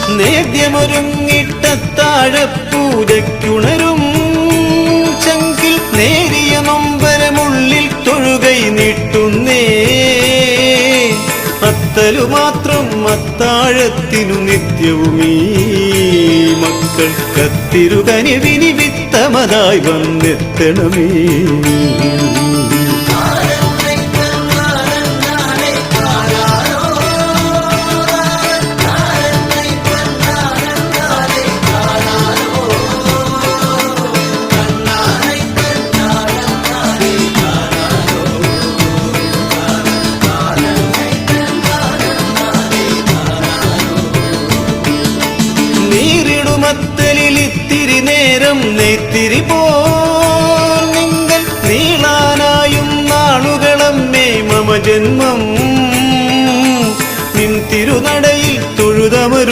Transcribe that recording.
നേദ്യമൊരുങ്ങിട്ടത്താഴപ്പൂജയ്ക്കുണരും ചങ്കിൽ നേരിയ നൊമ്പരമുള്ളിൽ തൊഴുകൈ നീട്ടുന്നേ. അത്തലു മാത്രം അത്താഴത്തിനു നിത്യവുമീ മക്കൾക്കത്തിരുകനിവിനി വിത്തമതായി വന്നെത്തണമേ. നീറിടുമത്തലിത്തിരി നേരം നെയ്ത്തിരി പോൽ നിങ്ങൾ നീളാനായും നാളുകളമ്മേ മമ ജന്മം നിൻ തിരുനടയിൽ തൊഴുതമരു